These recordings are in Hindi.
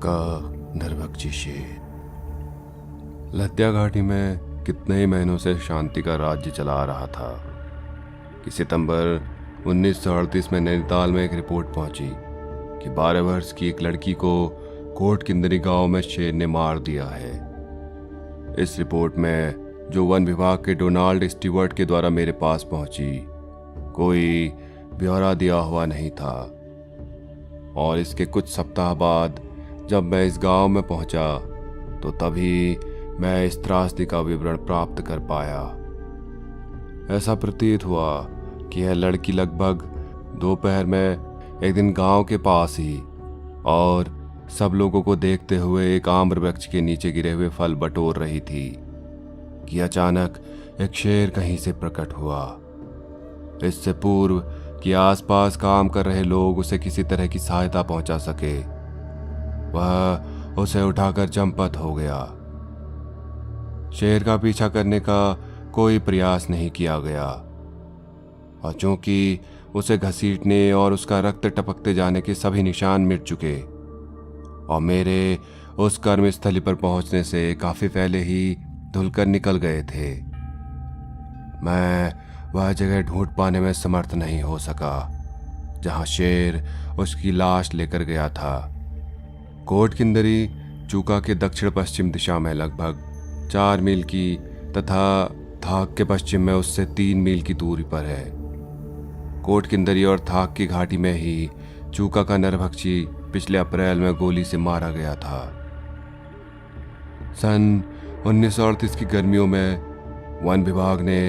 का नरभक्षी शेर। लद्या घाटी में कितने ही महीनों से शांति का राज्य चला रहा था कि सितंबर 1938 में नैनीताल में एक रिपोर्ट पहुंची कि 12 वर्ष की एक लड़की को कोट किंदरी गांव में शेर ने मार दिया है। इस रिपोर्ट में जो वन विभाग के डोनाल्ड स्टीवर्ट के द्वारा मेरे पास पहुंची, कोई ब्यौरा दिया हुआ नहीं था। और इसके कुछ सप्ताह बाद जब मैं इस गांव में पहुंचा तो तभी मैं इस त्रासदी का विवरण प्राप्त कर पाया। ऐसा प्रतीत हुआ कि यह लड़की लगभग दोपहर में एक दिन गांव के पास ही और सब लोगों को देखते हुए एक आम्र वृक्ष के नीचे गिरे हुए फल बटोर रही थी कि अचानक एक शेर कहीं से प्रकट हुआ। इससे पूर्व कि आसपास काम कर रहे लोग उसे किसी तरह की सहायता पहुंचा सके, वह उसे उठाकर चंपत हो गया। शेर का पीछा करने का कोई प्रयास नहीं किया गया और चूंकि उसे घसीटने और उसका रक्त टपकते जाने के सभी निशान मिट चुके और मेरे उस कर्मस्थली पर पहुंचने से काफी पहले ही धुलकर निकल गए थे, मैं वह जगह ढूंढ पाने में समर्थ नहीं हो सका जहां शेर उसकी लाश लेकर गया था। कोट किंदरी चूका के दक्षिण पश्चिम दिशा में लगभग 4 मील की तथा थाक के पश्चिम में उससे 3 मील की दूरी पर है। कोट किंदरी और थाक की घाटी में ही चूका का नरभक्षी पिछले अप्रैल में गोली से मारा गया था। सन 1938 की गर्मियों में वन विभाग ने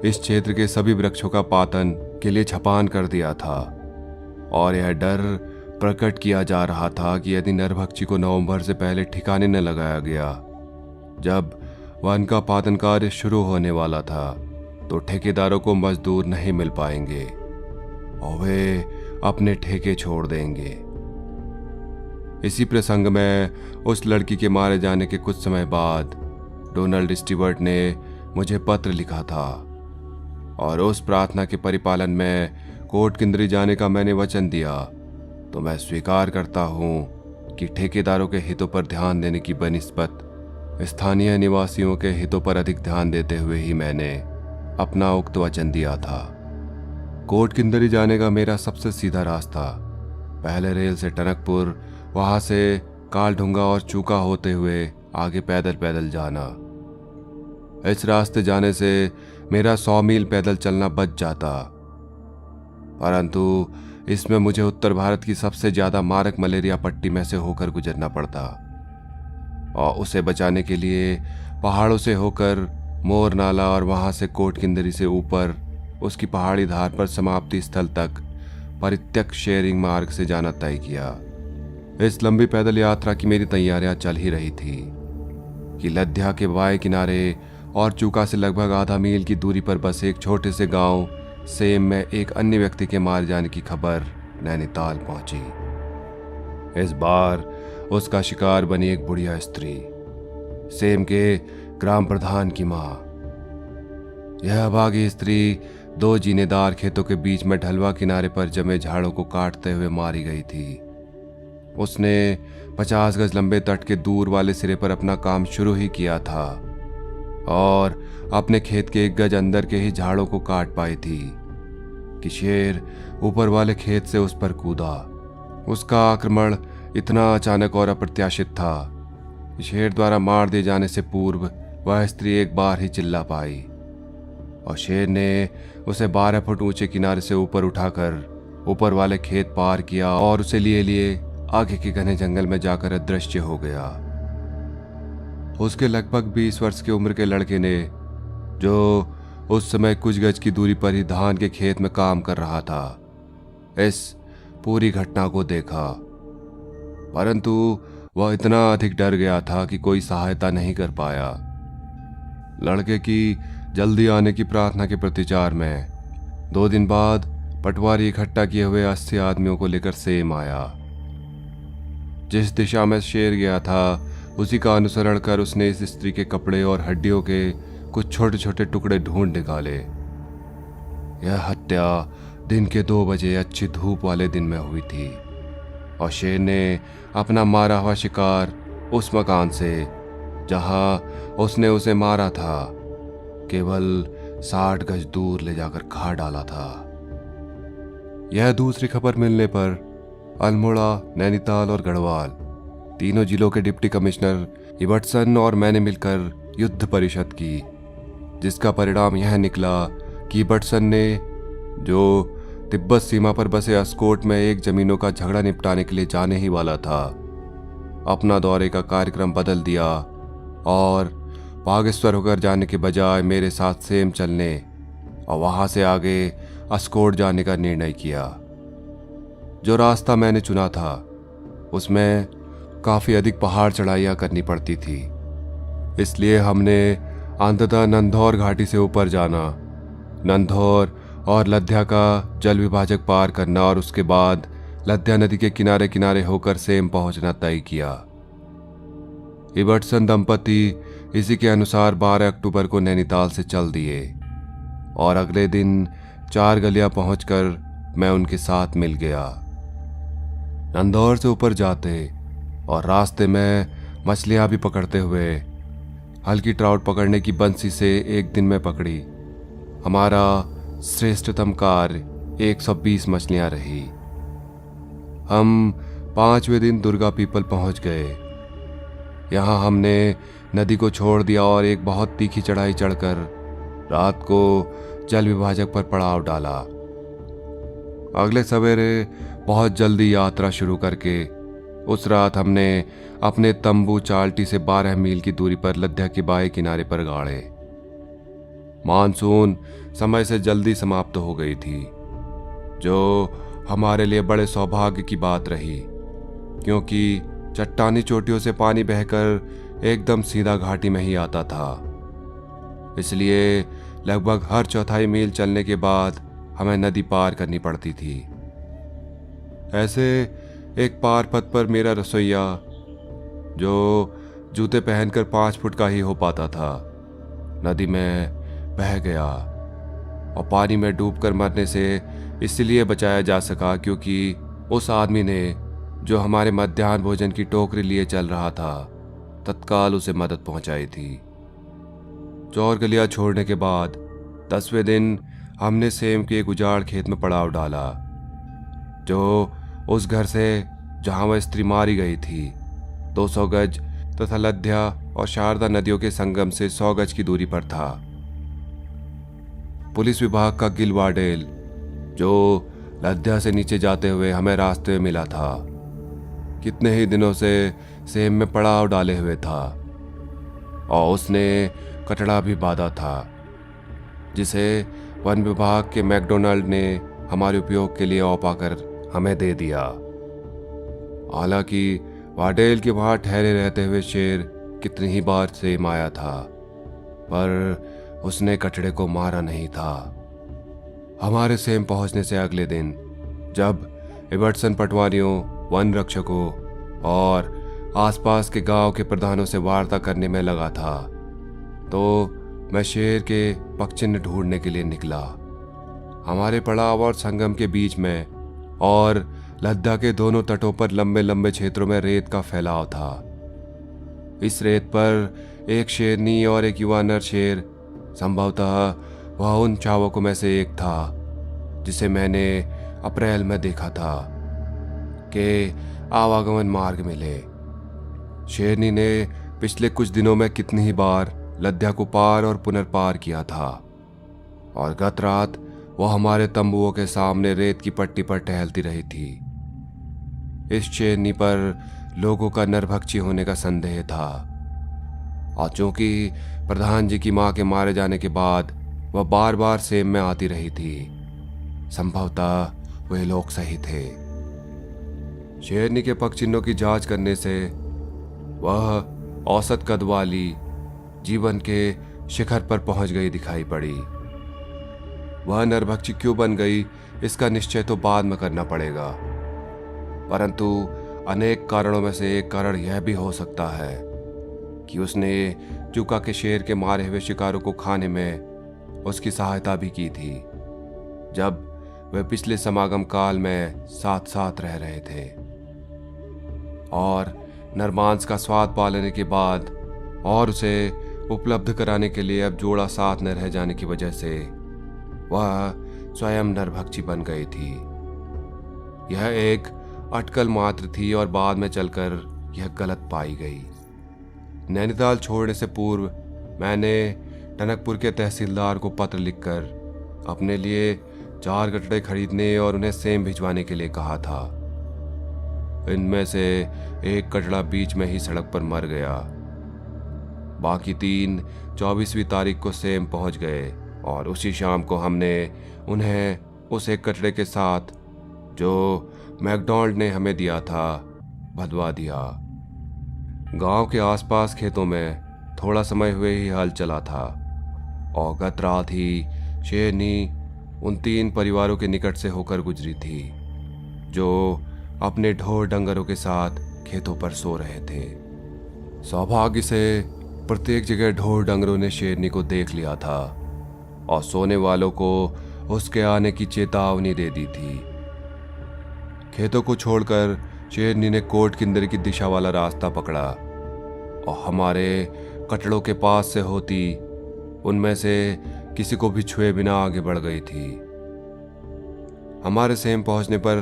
इस क्षेत्र के सभी वृक्षों का पातन के लिए छपान कर दिया था और यह डर प्रकट किया जा रहा था कि यदि नरभक्षी को नवंबर से पहले ठिकाने न लगाया गया, जब वन का पातन कार्य शुरू होने वाला था, तो ठेकेदारों को मजदूर नहीं मिल पाएंगे और वे अपने ठेके छोड़ देंगे। इसी प्रसंग में उस लड़की के मारे जाने के कुछ समय बाद डोनाल्ड स्टीवर्ट ने मुझे पत्र लिखा था और उस प्रार्थना के परिपालन में कोट किंदरी जाने का मैंने वचन दिया। तो मैं स्वीकार करता हूं कि ठेकेदारों के हितों पर ध्यान देने की बनिस्बत स्थानीय निवासियों के हितों पर अधिक ध्यान देते हुए ही मैंने अपना उक्त वचन दिया था। कोट किंदरी जाने का मेरा सबसे सीधा रास्ता पहले रेल से टनकपुर, वहां से कालढुंगा और चूका होते हुए आगे पैदल पैदल जाना। इस रास्ते जाने से मेरा 100 मील पैदल चलना बच जाता, परंतु इसमें मुझे उत्तर भारत की सबसे ज्यादा मारक मलेरिया पट्टी में से होकर गुजरना पड़ता और उसे बचाने के लिए पहाड़ों से होकर मोर नाला और वहां से कोट किंदरी से ऊपर उसकी पहाड़ी धार पर समाप्ति स्थल तक परित्यक्त शेयरिंग मार्ग से जाना तय किया। इस लंबी पैदल यात्रा की मेरी तैयारियां चल ही रही थी कि लद्या के बाएं किनारे और चूका से लगभग आधा मील की दूरी पर बस एक छोटे से गांव सेम में एक अन्य व्यक्ति के मारे जाने की खबर नैनीताल पहुंची। इस बार उसका शिकार बनी एक बुढ़िया स्त्री, सेम के ग्राम प्रधान की मां। यह अभागी स्त्री 2 जीनेदार खेतों के बीच में ढलवा किनारे पर जमे झाड़ों को काटते हुए मारी गई थी। उसने 50 गज लंबे तट के दूर वाले सिरे पर अपना काम शुरू ही किया था और अपने खेत के 1 गज अंदर के ही झाड़ों को काट पाई थी कि शेर ऊपर वाले खेत से उस पर कूदा। उसका आक्रमण इतना अचानक और अप्रत्याशित था कि शेर द्वारा मार दिए जाने से पूर्व वह स्त्री एक बार ही चिल्ला पाई और शेर ने उसे 12 फुट ऊंचे किनारे से ऊपर उठाकर ऊपर वाले खेत पार किया और उसे लिए आगे के घने जंगल में जाकर अदृश्य हो गया। उसके लगभग 20 वर्ष की उम्र के लड़के ने, जो उस समय कुछ गज की दूरी पर ही धान के खेत में काम कर रहा था, इस पूरी घटना को देखा, परंतु वह इतना अधिक डर गया था कि कोई सहायता नहीं कर पाया। लड़के की जल्दी आने की प्रार्थना के प्रतिचार में 2 दिन बाद पटवारी इकट्ठा किए हुए 80 आदमियों को लेकर सेम आया। जिस दिशा में शेर गया था उसी का अनुसरण कर उसने इस स्त्री के कपड़े और हड्डियों के कुछ छोटे छोटे टुकड़े ढूंढ निकाले। यह हत्या दिन के 2 बजे अच्छी धूप वाले दिन में हुई थी। और शेर ने अपना मारा हुआ शिकार उस मकान से जहां उसने उसे मारा था केवल 60 गज दूर ले जाकर खा डाला था। यह दूसरी खबर मिलने पर अल्मोड़ा, नैनीताल और गढ़वाल तीनों जिलों के डिप्टी कमिश्नर इबटसन और मैंने मिलकर युद्ध परिषद की, जिसका परिणाम यह निकला कि इबटसन ने, जो तिब्बत सीमा पर बसे अस्कोट में एक जमीनों का झगड़ा निपटाने के लिए जाने ही वाला था, अपना दौरे का कार्यक्रम बदल दिया और बागेश्वर होकर जाने के बजाय मेरे साथ सेम चलने और वहां से आगे अस्कोट जाने का निर्णय किया। जो रास्ता मैंने चुना था उसमें काफ़ी अधिक पहाड़ चढ़ाइयाँ करनी पड़ती थी, इसलिए हमने अंततः नंधौर घाटी से ऊपर जाना, नंधौर और लद्या का जल विभाजक पार करना और उसके बाद लद्या नदी के किनारे किनारे होकर सेम पहुंचना तय किया। इबटसन दंपति इसी के अनुसार 12 अक्टूबर को नैनीताल से चल दिए और अगले दिन 4 गलियां पहुंचकर मैं उनके साथ मिल गया। नंदौर से ऊपर जाते और रास्ते में मछलियां भी पकड़ते हुए हल्की ट्राउट पकड़ने की बंसी से एक दिन में पकड़ी हमारा श्रेष्ठतम कार्य 120 मछलियां रही। हम 5वें दिन दुर्गा पीपल पहुंच गए। यहां हमने नदी को छोड़ दिया और एक बहुत तीखी चढ़ाई चढ़कर रात को जल विभाजक पर पड़ाव डाला। अगले सवेरे बहुत जल्दी यात्रा शुरू करके उस रात हमने अपने तंबू चाल्टी से 12 मील की दूरी पर लद्या के बाएं किनारे पर गाड़े। मानसून समय से जल्दी समाप्त हो गई थी, जो हमारे लिए बड़े सौभाग्य की बात रही, क्योंकि चट्टानी चोटियों से पानी बहकर एकदम सीधा घाटी में ही आता था। इसलिए लगभग हर चौथाई मील चलने के बाद हमें नदी पार करनी पड़ती थी। ऐसे एक पार पथ पर मेरा रसोइया, जो जूते पहनकर 5 फुट का ही हो पाता था, नदी में बह गया और पानी में डूबकर मरने से इसलिए बचाया जा सका क्योंकि उस आदमी ने, जो हमारे मध्याह्न भोजन की टोकरी लिए चल रहा था, तत्काल उसे मदद पहुंचाई थी। 4 गलियां छोड़ने के बाद 10वें दिन हमने सेम के एक उजाड़ खेत में पड़ाव डाला, जो उस घर से जहां वह स्त्री मारी गई थी 200 गज तथा लद्या और शारदा नदियों के संगम से 100 गज की दूरी पर था। पुलिस विभाग का गिल वार्डेल, जो लद्या से नीचे जाते हुए हमें रास्ते में मिला था, कितने ही दिनों से सेम में पड़ाव डाले हुए था और उसने कटड़ा भी बांधा था, जिसे वन विभाग के मैकडोनाल्ड ने हमारे उपयोग के लिए औपा कर हमें दे दिया। हालांकि वाडेल के वहां ठहरे रहते हुए शेर कितनी ही बार सेम आया था, पर उसने कटड़े को मारा नहीं था। हमारे सेम पहुंचने से अगले दिन, जब इबटसन पटवारियों, वन रक्षकों और आसपास के गांव के प्रधानों से वार्ता करने में लगा था, तो मैं शेर के पगचिन्ह ढूंढने के लिए निकला। हमारे पड़ाव और संगम के बीच में और लद्दा के दोनों तटों पर लंबे लंबे क्षेत्रों में रेत का फैलाव था। इस रेत पर एक शेरनी और एक युवा नर शेर, संभवतः वह उन चावकों में से एक था जिसे मैंने अप्रैल में देखा था, के आवागमन मार्ग मिले। शेरनी ने पिछले कुछ दिनों में कितनी ही बार लद्या को पार और पुनर्पार किया था और गत रात वह हमारे तंबुओं के सामने रेत की पट्टी पर टहलती रही थी। इस शेरनी पर लोगों का नरभक्षी होने का संदेह था और चूंकि प्रधान जी की मां के मारे जाने के बाद वह बार बार सेम में आती रही थी, संभवतः वे लोग सही थे। शेरनी के पगचिन्हों की जांच करने से वह औसत कद वाली जीवन के शिखर पर पहुंच गई दिखाई पड़ी। वह नरभक्षी क्यों बन गई, इसका निश्चय तो बाद में करना पड़ेगा, परंतु अनेक कारणों में से एक कारण यह भी हो सकता है कि उसने चूका के शेर के मारे हुए शिकारों को खाने में उसकी सहायता भी की थी, जब वे पिछले समागम काल में साथ साथ रह रहे थे। और नरमांस का स्वाद पा लेने के बाद और उसे उपलब्ध कराने के लिए अब जोड़ा साथ न रह जाने की वजह से वह स्वयं नरभक्षी बन गई थी। यह एक अटकल मात्र थी और बाद में चलकर यह गलत पाई गई। नैनीताल छोड़ने से पूर्व मैंने टनकपुर के तहसीलदार को पत्र लिखकर अपने लिए 4 कटड़े खरीदने और उन्हें सेम भिजवाने के लिए कहा था। इनमें से एक कटड़ा बीच में ही सड़क पर मर गया। बाकी 3 24वीं तारीख को सेम पहुंच गए और उसी शाम को हमने उन्हें उस एक कटड़े के साथ जो मैकडॉनल्ड ने हमें दिया था भदवा दिया। गांव के आसपास खेतों में थोड़ा समय हुए ही हल चला था और गत रात ही शेरनी उन 3 परिवारों के निकट से होकर गुजरी थी जो अपने ढोर डंगरों के साथ खेतों पर सो रहे थे। सौभाग्य से प्रत्येक जगह ढोर डंगरों ने शेरनी को देख लिया था और सोने वालों को उसके आने की चेतावनी दे दी थी। खेतों को छोड़कर शेरनी ने कोट किंदर की दिशा वाला रास्ता पकड़ा और हमारे कटड़ों के पास से होती उनमें से किसी को भी छुए बिना आगे बढ़ गई थी। हमारे सेम पहुंचने पर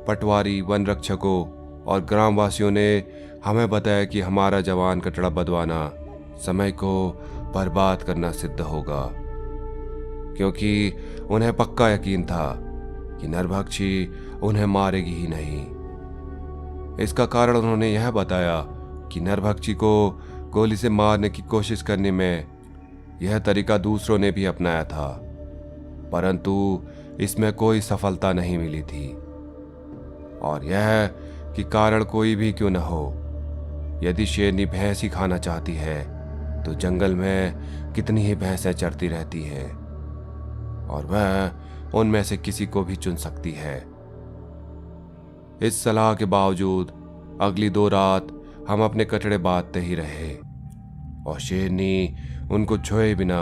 पटवारी, वन रक्षकों और ग्रामवासियों ने हमें बताया कि हमारा जवान कटड़ा बदवाना समय को बर्बाद करना सिद्ध होगा, क्योंकि उन्हें पक्का यकीन था कि नरभक्षी उन्हें मारेगी ही नहीं। इसका कारण उन्होंने यह बताया कि नरभक्षी को गोली से मारने की कोशिश करने में यह तरीका दूसरों ने भी अपनाया था, परंतु इसमें कोई सफलता नहीं मिली थी। और यह कि कारण कोई भी क्यों न हो, यदि शेरनी भैंस ही खाना चाहती है तो जंगल में कितनी ही भैंसें चरती रहती हैं और वह उनमें से किसी को भी चुन सकती है। इस सलाह के बावजूद अगली 2 रात हम अपने कटड़े बांधते ही रहे और शेरनी उनको छुए बिना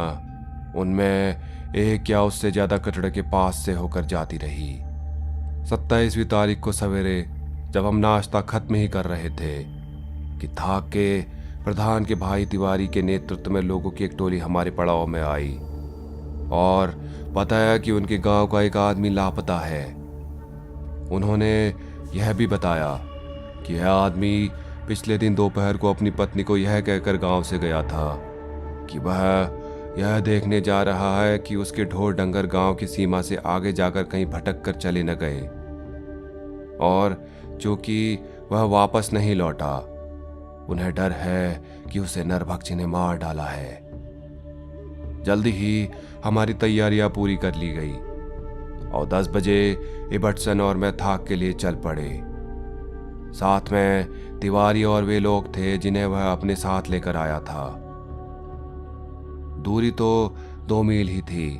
उनमें एक या उससे ज्यादा कटड़े के पास से होकर जाती रही। 27वीं तारीख को सवेरे जब हम नाश्ता खत्म ही कर रहे थे कि थाक के प्रधान के भाई तिवारी के नेतृत्व में लोगों की एक टोली हमारे पड़ाव में आई और बताया कि उनके गांव का एक आदमी लापता है। उन्होंने यह भी बताया कि यह आदमी पिछले दिन दोपहर को अपनी पत्नी को यह कहकर गांव से गया था कि वह यह देखने जा रहा है कि उसके ढोर डंगर गांव की सीमा से आगे जाकर कहीं भटक कर चले न गए, और चूंकि वह वापस नहीं लौटा उन्हें डर है कि उसे नरभक्षी ने मार डाला है। जल्दी ही हमारी तैयारियां पूरी कर ली गई और 10 बजे इबटसन और मैं थाक के लिए चल पड़े। साथ में तिवारी और वे लोग थे जिन्हें वह अपने साथ लेकर आया था। दूरी तो 2 मील ही थी,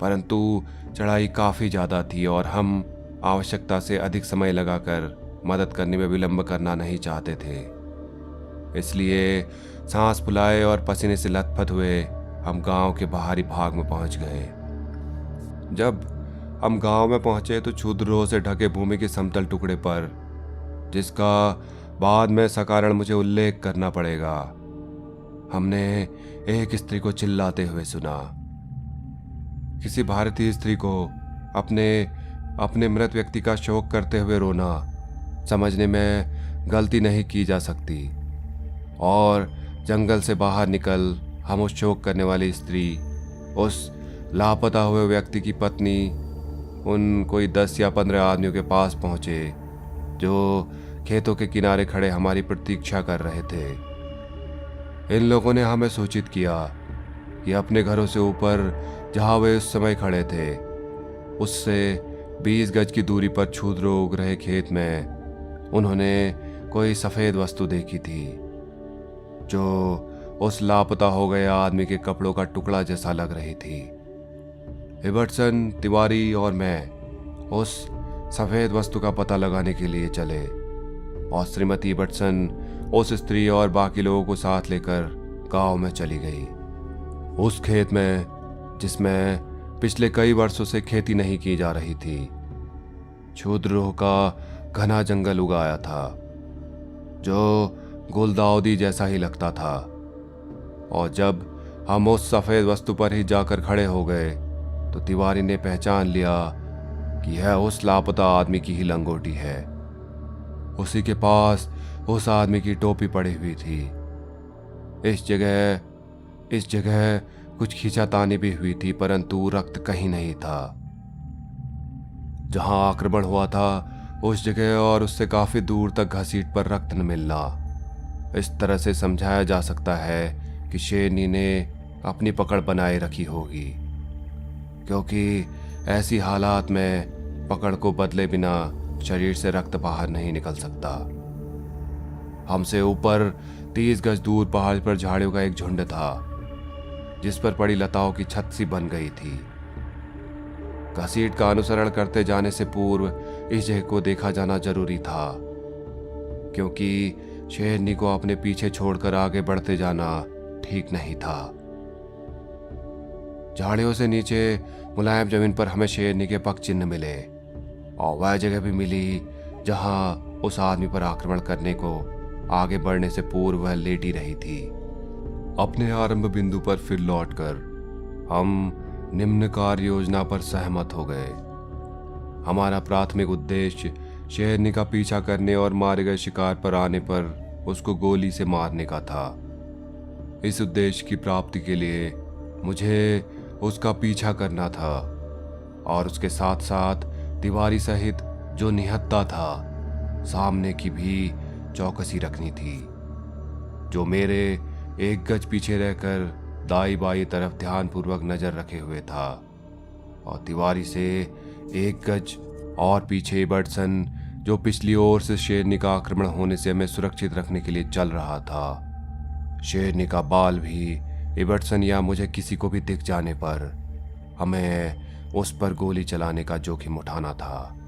परंतु चढ़ाई काफी ज्यादा थी और हम आवश्यकता से अधिक समय लगाकर मदद करने में विलंब करना नहीं चाहते थे। इसलिए सांस फुलाए और पसीने से लथपथ हुए हम गांव के बाहरी भाग में पहुंच गए। जब हम गांव में पहुंचे तो क्षुद्रों से ढके भूमि के समतल टुकड़े पर, जिसका बाद में सकारण मुझे उल्लेख करना पड़ेगा, हमने एक स्त्री को चिल्लाते हुए सुना। किसी भारतीय स्त्री को अपने मृत व्यक्ति का शोक करते हुए रोना समझने में गलती नहीं की जा सकती, और जंगल से बाहर निकल हम उस शोक करने वाली स्त्री, उस लापता हुए व्यक्ति की पत्नी, उन कोई 10 या 15 आदमियों के पास पहुंचे जो खेतों के किनारे खड़े हमारी प्रतीक्षा कर रहे थे। इन लोगों ने हमें सूचित किया कि अपने घरों से ऊपर जहां वे उस समय खड़े थे उससे 20 गज की दूरी पर क्षुद्र उग रहे खेत में उन्होंने कोई सफेद वस्तु देखी थी जो उस लापता हो गए आदमी के कपड़ों का टुकड़ा जैसा लग रही थी। इबटसन, तिवारी और मैं उस सफेद वस्तु का पता लगाने के लिए चले और श्रीमती इबटसन उस स्त्री और बाकी लोगों को साथ लेकर गांव में चली गई। उस खेत में जिसमें पिछले कई वर्षों से खेती नहीं की जा रही थी, क्षुद्रोह का घना जंगल उगाया था जो गुलदाउदी जैसा ही लगता था। और जब हम उस सफ़ेद वस्तु पर ही जाकर खड़े हो गए तो तिवारी ने पहचान लिया कि यह उस लापता आदमी की ही लंगोटी है। उसी के पास उस आदमी की टोपी पड़ी हुई थी। इस जगह कुछ खींचातानी भी हुई थी, परंतु रक्त कहीं नहीं था। जहां आक्रमण हुआ था उस जगह और उससे काफी दूर तक घसीट पर रक्त न मिलना इस तरह से समझाया जा सकता है कि शेरनी ने अपनी पकड़ बनाए रखी होगी, क्योंकि ऐसी हालात में पकड़ को बदले बिना शरीर से रक्त बाहर नहीं निकल सकता। हमसे ऊपर 30 गज दूर पहाड़ पर झाड़ियों का एक झुंड था, जिस पर पड़ी लताओं की छत सी बन गई थी। घसीट का अनुसरण करते जाने से पूर्व इस जगह को देखा जाना जरूरी था, क्योंकि शेरनी को अपने पीछे छोड़कर आगे बढ़ते जाना ठीक नहीं था। झाड़ियों से नीचे मुलायम जमीन पर हमें शेरनी के पग चिन्ह मिले, और वह जगह भी मिली जहां उस आदमी पर आक्रमण करने को आगे बढ़ने से पूर्व वह लेटी रही थी। अपने आरंभ बिंदु पर फिर लौटकर हम निम्न कार्य योजना पर सहमत हो गए। हमारा प्राथमिक उद्देश्य शेरनी का पीछा करने और मारे गए शिकार पर आने पर उसको गोली से मारने का था। इस उद्देश्य की प्राप्ति के लिए मुझे उसका पीछा करना था और उसके साथ साथ तिवारी सहित जो निहत्था था सामने की भी चौकसी रखनी थी, जो मेरे 1 गज पीछे रहकर दाई बाई तरफ ध्यानपूर्वक नजर रखे हुए था, और तिवारी से 1 गज और पीछे इबर्टसन, जो पिछली ओर से शेरनी का आक्रमण होने से हमें सुरक्षित रखने के लिए चल रहा था। शेरनी का बाल भी इबर्टसन या मुझे किसी को भी दिख जाने पर हमें उस पर गोली चलाने का जोखिम उठाना था।